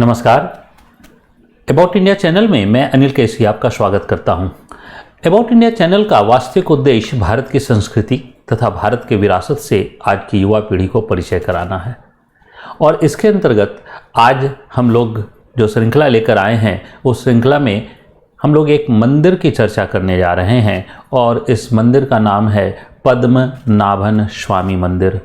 नमस्कार। About India channel में मैं अनिल केसी आपका स्वागत करता हूं। अबाउट इंडिया चैनल का वास्तविक उद्देश्य भारत की संस्कृति तथा भारत के विरासत से आज की युवा पीढ़ी को परिचय कराना है और इसके अंतर्गत आज हम लोग जो श्रृंखला लेकर आए हैं उस श्रृंखला में हम लोग एक मंदिर की चर्चा करने जा रहे हैं और इस मंदिर का नाम है पद्मनाभन स्वामी मंदिर।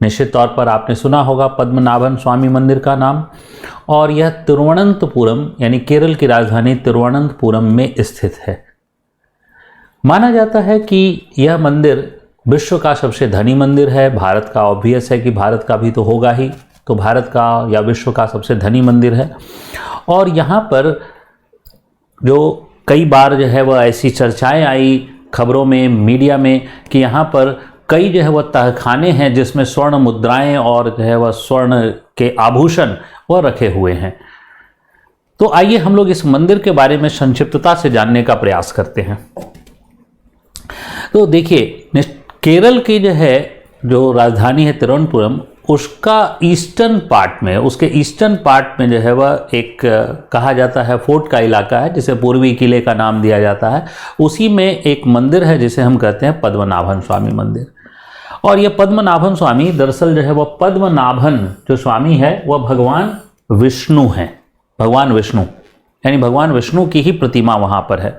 निश्चित तौर पर आपने सुना होगा पद्मनाभन स्वामी मंदिर का नाम, और यह तिरुवनंतपुरम यानी केरल की राजधानी तिरुवनंतपुरम में स्थित है। माना जाता है कि यह मंदिर विश्व का सबसे धनी मंदिर है। भारत का ऑब्वियस है कि भारत का भी तो होगा ही, तो भारत का या विश्व का सबसे धनी मंदिर है। और यहाँ पर जो कई बार जो है वह ऐसी चर्चाएं आई खबरों में, मीडिया में, कि यहाँ पर कई जो है वह तहखाने हैं जिसमें स्वर्ण मुद्राएं और जो है वह स्वर्ण के आभूषण वह रखे हुए हैं। तो आइए हम लोग इस मंदिर के बारे में संक्षिप्तता से जानने का प्रयास करते हैं। तो देखिए, केरल की जो राजधानी है तिरुवनंतपुरम, उसका ईस्टर्न पार्ट में, उसके ईस्टर्न पार्ट में जो है वह एक कहा जाता है फोर्ट का इलाका है जिसे पूर्वी किले का नाम दिया जाता है। उसी में एक मंदिर है जिसे हम कहते हैं पद्मनाभन स्वामी मंदिर। और यह पद्मनाभन स्वामी दरअसल जो है वह पद्मनाभन जो स्वामी है वह भगवान विष्णु हैं। भगवान विष्णु यानी भगवान विष्णु की ही प्रतिमा वहाँ पर है।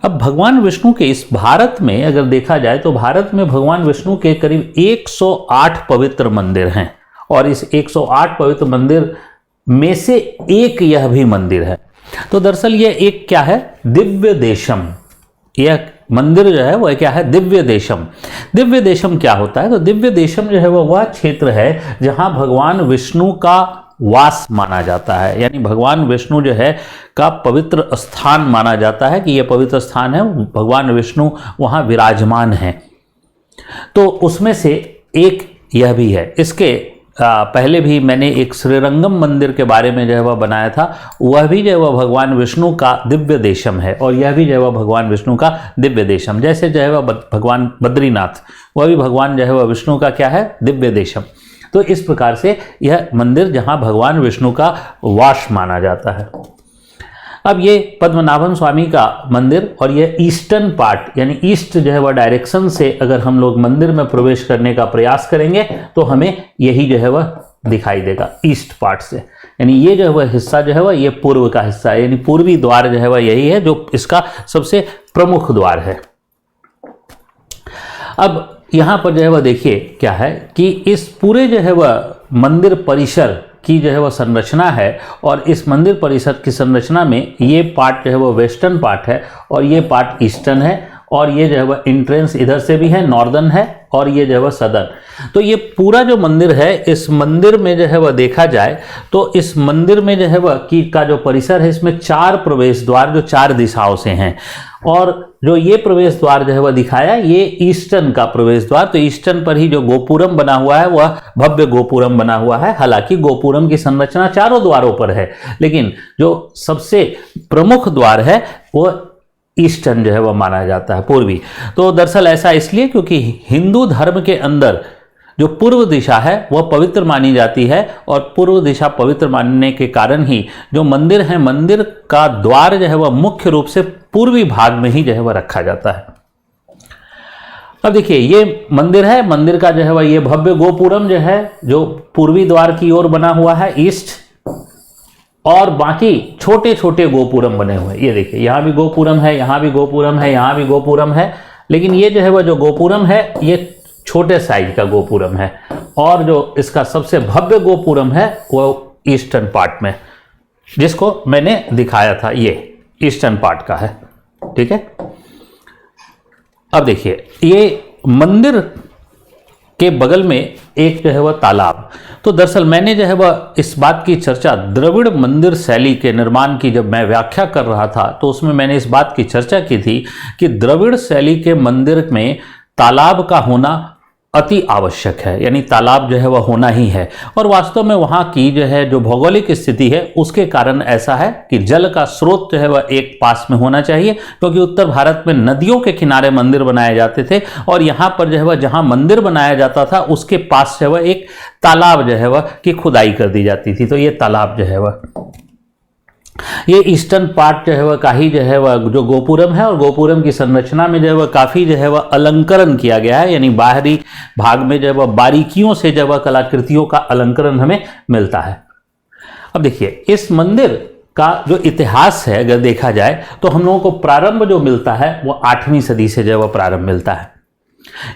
अब भगवान विष्णु के इस भारत में अगर देखा जाए तो भारत में भगवान विष्णु के करीब 108 पवित्र मंदिर हैं और इस 108 पवित्र मंदिर में से एक यह भी मंदिर है। तो दरअसल यह एक क्या है, दिव्य देशम। यह मंदिर जो है वह क्या है, दिव्य देशम। दिव्य देशम क्या होता है? तो दिव्य देशम जो है वह क्षेत्र है जहां भगवान विष्णु का वास माना जाता है, यानी भगवान विष्णु जो है का पवित्र स्थान माना जाता है कि यह पवित्र स्थान है, भगवान विष्णु वहाँ विराजमान हैं। तो उसमें से एक यह भी है। इसके पहले भी मैंने एक श्रीरंगम मंदिर के बारे में जो है वह बनाया था, वह भी जो है वह भगवान विष्णु का दिव्य देशम है और यह भी जो है वह भगवान विष्णु का दिव्य देशम। जैसे जो है वह भगवान बद्रीनाथ, वह भी भगवान जो है वह विष्णु का क्या है, दिव्य देशम। तो इस प्रकार से यह मंदिर जहां भगवान विष्णु का वास माना जाता है। अब ये पद्मनाभन स्वामी का मंदिर और यह ईस्टर्न पार्ट यानी ईस्ट जो है वह डायरेक्शन से अगर हम लोग मंदिर में प्रवेश करने का प्रयास करेंगे तो हमें यही जो है वह दिखाई देगा, ईस्ट पार्ट से। यानी ये जो है वह हिस्सा जो है वह ये पूर्व का हिस्सा है, यानी पूर्वी द्वार जो है वह यही है जो इसका सबसे प्रमुख द्वार है। अब यहाँ पर जो है वह देखिए क्या है कि इस पूरे जो है वह मंदिर परिसर की जो है वह संरचना है और इस मंदिर परिसर की संरचना में ये पार्ट जो है वह वेस्टर्न पार्ट है और ये पार्ट ईस्टर्न है और ये जो है वह इंट्रेंस इधर से भी है, नॉर्दर्न है, और ये जो है वह सदर्न। तो ये पूरा जो मंदिर है, इस मंदिर में जो है वह देखा जाए तो इस मंदिर में जो है वह का जो परिसर है इसमें 4 प्रवेश द्वार जो 4 दिशाओं से हैं और जो ये प्रवेश द्वार जो है वह दिखाया ये ईस्टर्न का प्रवेश द्वार। तो ईस्टर्न पर ही जो गोपुरम बना हुआ है वह भव्य गोपुरम बना हुआ है। हालांकि गोपुरम की संरचना 4 द्वारों पर है, लेकिन जो सबसे प्रमुख द्वार है वह ईस्टर्न जो है वह माना जाता है, पूर्वी। तो दरअसल ऐसा इसलिए क्योंकि हिंदू धर्म के अंदर जो पूर्व दिशा है वह पवित्र मानी जाती है और पूर्व दिशा पवित्र मानने के कारण ही जो मंदिर है, मंदिर का द्वार जो है वह मुख्य रूप से पूर्वी भाग में ही जो है वह रखा जाता है। अब देखिए ये मंदिर है, मंदिर का जो है वह ये भव्य गोपुरम जो है जो पूर्वी द्वार की ओर बना हुआ है, ईस्ट, और बाकी छोटे छोटे गोपुरम बने हुए। ये देखिए यहाँ भी गोपुरम है, यहाँ भी गोपुरम है, यहाँ भी गोपुरम है, लेकिन ये जो है वह जो गोपुरम है ये छोटे साइज का गोपुरम है और जो इसका सबसे भव्य गोपुरम है वह ईस्टर्न पार्ट में, जिसको मैंने दिखाया था, ये ईस्टर्न पार्ट का है। ठीक है। अब देखिए ये मंदिर के बगल में एक जो है वह तालाब। तो दरअसल मैंने जो है वह इस बात की चर्चा द्रविड़ मंदिर शैली के निर्माण की जब मैं व्याख्या कर रहा था तो उसमें मैंने इस बात की चर्चा की थी कि द्रविड़ शैली के मंदिर में तालाब का होना अति आवश्यक है, यानी तालाब जो है वह होना ही है। और वास्तव में वहाँ की जो है जो भौगोलिक स्थिति है उसके कारण ऐसा है कि जल का स्रोत जो है वह एक पास में होना चाहिए, क्योंकि उत्तर भारत में नदियों के किनारे मंदिर बनाए जाते थे और यहाँ पर जो है वह जहाँ मंदिर बनाया जाता था उसके पास जो है वह एक तालाब जो है वह की खुदाई कर दी जाती थी। तो ये तालाब जो है वह, ये ईस्टर्न पार्ट जो है वह का ही जो है वह जो गोपुरम है, और गोपुरम की संरचना में जो है वह काफ़ी जो है वह अलंकरण किया गया है, यानी बाहरी भाग में जो है वह बारीकियों से जो है कलाकृतियों का अलंकरण हमें मिलता है। अब देखिए इस मंदिर का जो इतिहास है अगर देखा जाए तो हम लोगों को प्रारंभ जो मिलता है वो 8वीं सदी से जो है वह प्रारंभ मिलता है,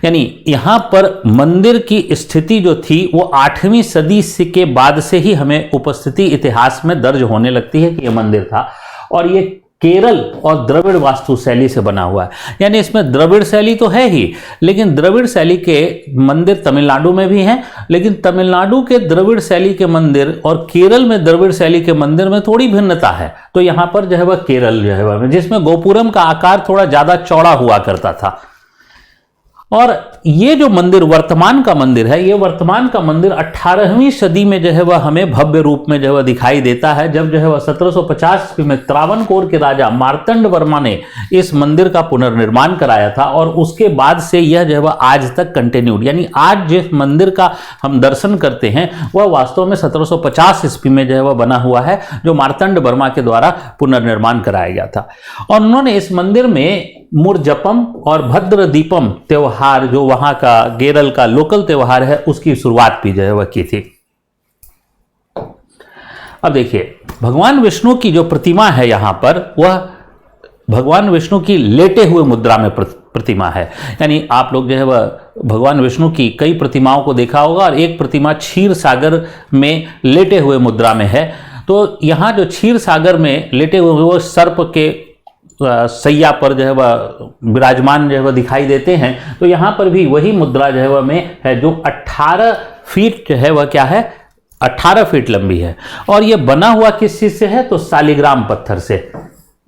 यानी यहाँ पर मंदिर की स्थिति जो थी वो 8वीं सदी से के बाद से ही हमें उपस्थिति इतिहास में दर्ज होने लगती है कि यह मंदिर था। और ये केरल और द्रविड़ वास्तु शैली से बना हुआ है, यानी इसमें द्रविड़ शैली तो है ही, लेकिन द्रविड़ शैली के मंदिर तमिलनाडु में भी हैं, लेकिन तमिलनाडु के द्रविड़ शैली के मंदिर और केरल में द्रविड़ शैली के मंदिर में थोड़ी भिन्नता है। तो यहाँ पर जो है वह केरल जो है वह जिसमें गोपुरम का आकार थोड़ा ज़्यादा चौड़ा हुआ करता था। और ये जो मंदिर वर्तमान का मंदिर है, ये वर्तमान का मंदिर 18वीं सदी में जो है वह हमें भव्य रूप में जो है वह दिखाई देता है, जब जो है वह 1750 ईस्वी में त्रावणकोर के राजा मार्तंड वर्मा ने इस मंदिर का पुनर्निर्माण कराया था। और उसके बाद से यह जो है वह आज तक कंटिन्यूड, यानी आज जिस मंदिर का हम दर्शन करते हैं वह वास्तव में 1750 ईस्वी में जो है वह बना हुआ है, जो मार्तंड वर्मा के द्वारा पुनर्निर्माण कराया गया था। और उन्होंने इस मंदिर में मुरजपम और भद्र दीपम त्योहार, जो वहां का केरल का लोकल त्योहार है, उसकी शुरुआत भी जो है वह की थी। अब देखिए भगवान विष्णु की जो प्रतिमा है यहां पर, वह भगवान विष्णु की लेटे हुए मुद्रा में प्रतिमा है, यानी आप लोग जो है वह भगवान विष्णु की कई प्रतिमाओं को देखा होगा और एक प्रतिमा क्षीर सागर में लेटे हुए मुद्रा में है। तो यहाँ जो क्षीर सागर में लेटे हुए वो सर्प के सैया पर जो है वह विराजमान जो है वह दिखाई देते हैं। तो यहाँ पर भी वही मुद्रा जो है वह में है, जो 18 फीट जो है वह क्या है, 18 फीट लंबी है। और ये बना हुआ किस चीज से है, तो शालिग्राम पत्थर से।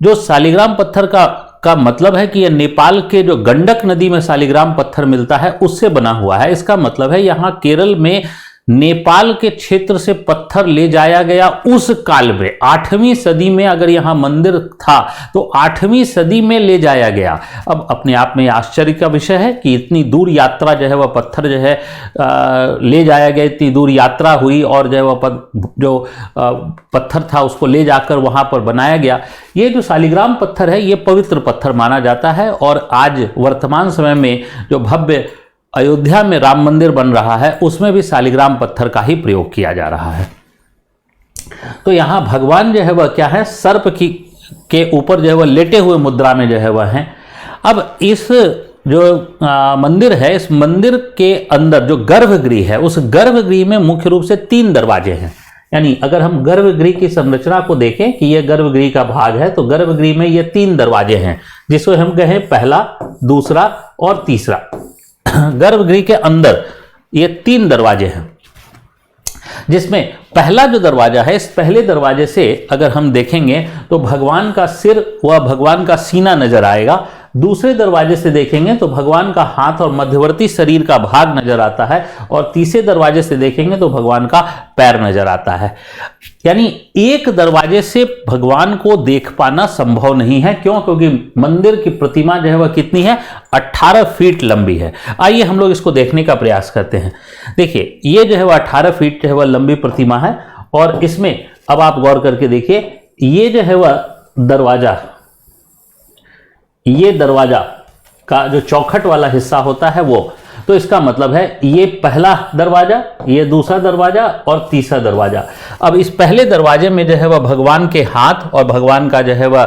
जो शालिग्राम पत्थर का मतलब है कि यह नेपाल के जो गंडक नदी में शालिग्राम पत्थर मिलता है उससे बना हुआ है। इसका मतलब है यहाँ केरल में नेपाल के क्षेत्र से पत्थर ले जाया गया उस काल में 8वीं सदी में, अगर यहाँ मंदिर था तो 8वीं सदी में ले जाया गया। अब अपने आप में आश्चर्य का विषय है कि इतनी दूर यात्रा जो है वह पत्थर जो है ले जाया गया, इतनी दूर यात्रा हुई और जो है वह पत्थर था उसको ले जाकर वहाँ पर बनाया गया। ये जो शालिग्राम पत्थर है ये पवित्र पत्थर माना जाता है और आज वर्तमान समय में जो भव्य अयोध्या में राम मंदिर बन रहा है उसमें भी शालिग्राम पत्थर का ही प्रयोग किया जा रहा है। तो यहाँ भगवान जो है वह क्या है, सर्प के ऊपर जो है वह लेटे हुए मुद्रा में जो है वह हैं। अब इस जो मंदिर है, इस मंदिर के अंदर जो गर्भगृह है, उस गर्भगृह में मुख्य रूप से 3 दरवाजे हैं। यानी अगर हम गर्भगृह की संरचना को देखें कि यह गर्भगृह का भाग है, तो गर्भगृह में ये 3 दरवाजे हैं, जिसको हम कहें पहला, दूसरा और तीसरा। गर्भगृह के अंदर ये 3 दरवाजे हैं, जिसमें पहला जो दरवाजा है, इस पहले दरवाजे से अगर हम देखेंगे तो भगवान का सिर व भगवान का सीना नजर आएगा। दूसरे दरवाजे से देखेंगे तो भगवान का हाथ और मध्यवर्ती शरीर का भाग नजर आता है, और तीसरे दरवाजे से देखेंगे तो भगवान का पैर नजर आता है। यानी एक दरवाजे से भगवान को देख पाना संभव नहीं है। क्यों? क्योंकि मंदिर की प्रतिमा जो है वह कितनी है, 18 फीट लंबी है। आइए हम लोग इसको देखने का प्रयास करते हैं। देखिए ये जो है वह 18 फीट जो है वह लंबी प्रतिमा है, और इसमें अब आप गौर करके देखिए, ये जो है वह दरवाजा, ये दरवाजा का जो चौखट वाला हिस्सा होता है वो, तो इसका मतलब है ये पहला दरवाजा, ये दूसरा दरवाजा और तीसरा दरवाजा। अब इस पहले दरवाजे में जो है वह भगवान के हाथ और भगवान का जो है वह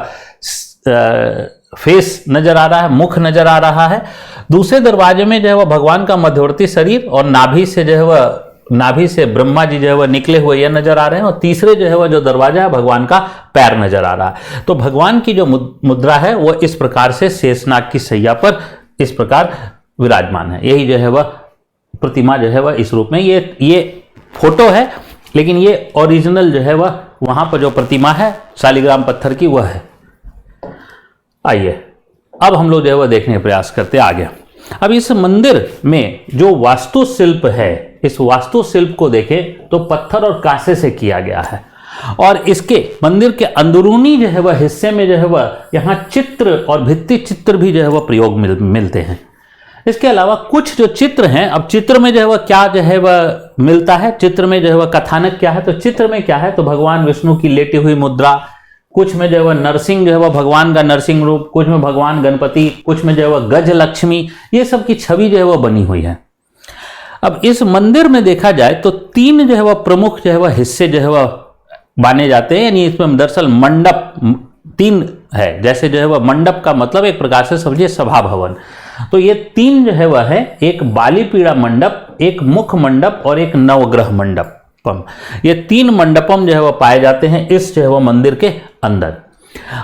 फेस नजर आ रहा है, मुख नजर आ रहा है। दूसरे दरवाजे में जो है वह भगवान का मध्यवर्ती शरीर और नाभि से जो है वह, नाभि से ब्रह्मा जी जो है वह निकले हुए यह नजर आ रहे हैं, और तीसरे जो है वह जो दरवाजा है भगवान का पैर नजर आ रहा है। तो भगवान की जो मुद्रा है वह इस प्रकार से शेषनाग की सैया पर इस प्रकार विराजमान है। यही जो है वह प्रतिमा जो है वह इस रूप में, ये फोटो है, लेकिन ये ओरिजिनल जो है वह वहां पर जो प्रतिमा है शालिग्राम पत्थर की वह है। आइए अब हम लोग जो है वह देखने का प्रयास करते आगे। अब इस मंदिर में जो वास्तुशिल्प है, इस वास्तुशिल्प को देखें तो पत्थर और कांसे से किया गया है, और इसके मंदिर के अंदरूनी जो है वह हिस्से में जो है वह यहाँ चित्र और भित्ति चित्र भी जो है वह प्रयोग मिलते हैं। इसके अलावा कुछ जो चित्र हैं, अब चित्र में जो है वह क्या जो है वह मिलता है, चित्र में जो है वह कथानक क्या है, तो चित्र में क्या है, तो भगवान विष्णु की लेटी हुई मुद्रा, कुछ में जो है वह नरसिंह जो है वह भगवान का नरसिंह रूप, कुछ में भगवान गणपति, कुछ में जो है वह गज लक्ष्मी, ये सब की छवि जो है वह बनी हुई है। अब इस मंदिर में देखा जाए तो तीन जो है वह प्रमुख जो है वह हिस्से जो है वह माने जाते हैं, यानी इसमें दरअसल मंडप तीन है। जैसे जो है वह मंडप का मतलब एक प्रकार से समझिए सभा भवन, तो ये तीन जो है वह है, एक बालीपीड़ा मंडप, एक मुख मंडप और एक नवग्रह मंडपम। ये तीन मंडपम जो है वह पाए जाते हैं इस जो है वह मंदिर के अंदर।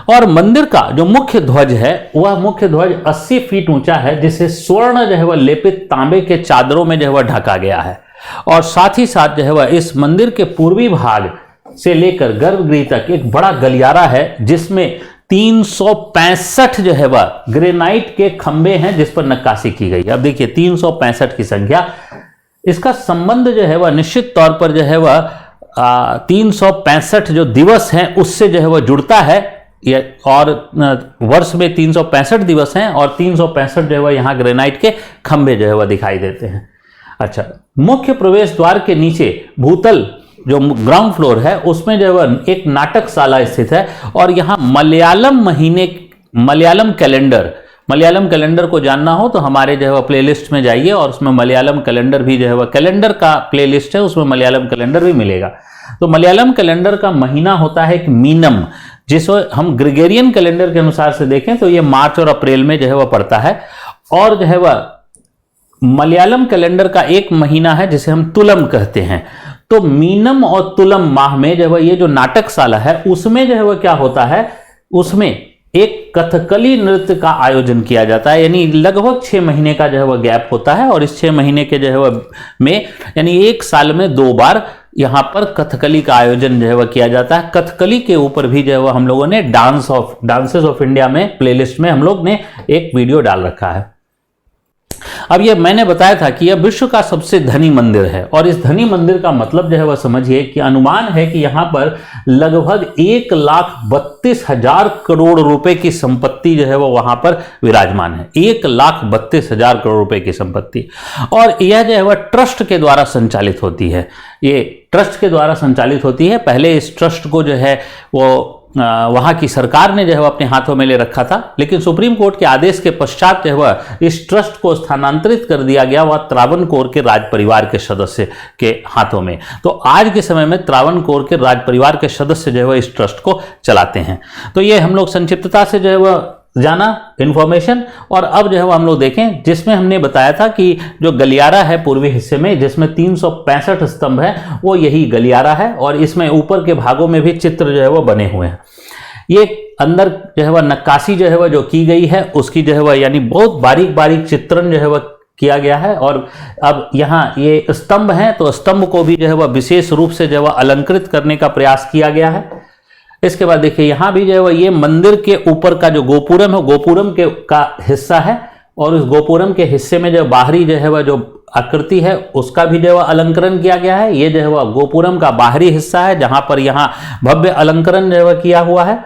और मंदिर का जो मुख्य ध्वज है वह मुख्य ध्वज 80 फीट ऊंचा है, जिसे स्वर्ण जो है वह लेपित तांबे के चादरों में जो है वह ढका गया है। और साथ ही साथ जो है वह इस मंदिर के पूर्वी भाग से लेकर गर्भगृह तक एक बड़ा गलियारा है, जिसमें 365 जो है वह ग्रेनाइट के खंबे हैं जिस पर नक्काशी की गई है। अब देखिए 365 की संख्या, इसका संबंध जो है वह निश्चित तौर पर जो है वह 365 जो दिवस हैं उससे जो है वह जुड़ता है। और वर्ष में 365 दिवस हैं और 365 जो है वह यहाँ ग्रेनाइट के खंबे जो है वह दिखाई देते हैं। अच्छा, मुख्य प्रवेश द्वार के नीचे भूतल जो ग्राउंड फ्लोर है उसमें जो है एक नाटकशाला स्थित है, और यहाँ मलयालम कैलेंडर को जानना हो तो हमारे जो है वह प्लेलिस्ट में जाइए और उसमें मलयालम कैलेंडर भी जो है वह कैलेंडर का प्लेलिस्ट है, उसमें मलयालम कैलेंडर भी मिलेगा। तो मलयालम कैलेंडर का महीना होता है एक मीनम, जिसको हम ग्रेगोरियन कैलेंडर के अनुसार से देखें तो ये मार्च और अप्रैल में जो है वह पड़ता है। और जो है वह मलयालम कैलेंडर का एक महीना है जिसे हम तुलम कहते हैं। तो मीनम और तुलम माह में जो है ये जो नाटकशाला है उसमें जो है वह क्या होता है, उसमें एक कथकली नृत्य का आयोजन किया जाता है, यानी लगभग 6 महीने का जो है वह गैप होता है। और इस 6 महीने के जो है वह में यानी एक साल में 2 बार यहाँ पर कथकली का आयोजन जो है वह किया जाता है। कथकली के ऊपर भी जो है वह हम लोगों ने डांसेस ऑफ इंडिया में प्लेलिस्ट में हम लोग ने एक वीडियो डाल रखा है। अब ये मैंने बताया था कि यह विश्व का सबसे धनी मंदिर है, और इस धनी मंदिर का मतलब जो है वह समझिए कि अनुमान है कि यहाँ पर लगभग 1,32,000 करोड़ रुपए की संपत्ति जो है वह वहां पर विराजमान है। 1,32,000 करोड़ रुपए की संपत्ति, और यह जो है वह ट्रस्ट के द्वारा संचालित होती है। ये ट्रस्ट के द्वारा संचालित होती है। पहले इस ट्रस्ट को जो है वो वहाँ की सरकार ने जो है वह अपने हाथों में ले रखा था, लेकिन सुप्रीम कोर्ट के आदेश के पश्चात जो है वह इस ट्रस्ट को स्थानांतरित कर दिया गया वह त्रावणकोर के राज परिवार के सदस्य के हाथों में। तो आज के समय में त्रावणकोर के राज परिवार के सदस्य जो है वह इस ट्रस्ट को चलाते हैं। तो ये हम लोग संक्षिप्तता से जो है वह जाना इन्फॉर्मेशन। और अब जो है वो हम लोग देखें, जिसमें हमने बताया था कि जो गलियारा है पूर्वी हिस्से में जिसमें 365 स्तंभ है, वो यही गलियारा है, और इसमें ऊपर के भागों में भी चित्र जो है वो बने हुए हैं। ये अंदर जो है वह नक्काशी जो है वह जो की गई है उसकी जो है वह यानी बहुत बारीक बारीक चित्रण जो है वह किया गया है। और अब यहाँ ये स्तंभ हैं तो स्तंभ को भी जो है वह विशेष रूप से जो है वह अलंकृत करने का प्रयास किया गया है। इसके बाद देखिए यहाँ भी जो है वह ये मंदिर के ऊपर का जो गोपुरम है, गोपुरम के का हिस्सा है, और उस गोपुरम के हिस्से में जो बाहरी जो है वह जो आकृति है उसका भी जो है वह अलंकरण किया गया है। ये जो है वह गोपुरम का बाहरी हिस्सा है जहां पर यहाँ भव्य अलंकरण जो है वह किया हुआ है।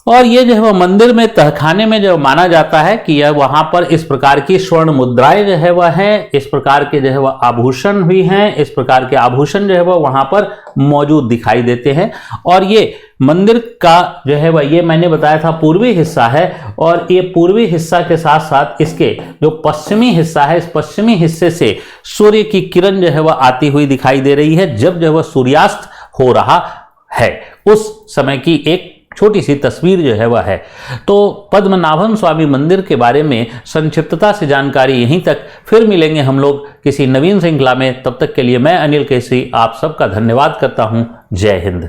और ये जो है वह मंदिर में तहखाने में जो माना जाता है कि यह वहां पर इस प्रकार की स्वर्ण मुद्राएं जो है वह है, इस प्रकार के जो है वह आभूषण भी हैं, इस प्रकार के आभूषण जो है वह वहां पर मौजूद दिखाई देते हैं। और ये मंदिर का जो है वह ये मैंने बताया था पूर्वी हिस्सा है, और ये पूर्वी हिस्सा के साथ साथ इसके जो पश्चिमी हिस्सा है, इस पश्चिमी हिस्से से सूर्य की किरण जो है वह आती हुई दिखाई दे रही है। जब जो है वह सूर्यास्त हो रहा है उस समय की एक छोटी सी तस्वीर जो है वह है। तो पद्मनाभन स्वामी मंदिर के बारे में संक्षिप्तता से जानकारी यहीं तक। फिर मिलेंगे हम लोग किसी नवीन श्रृंखला में। तब तक के लिए मैं अनिल केसरी आप सबका धन्यवाद करता हूं। जय हिंद।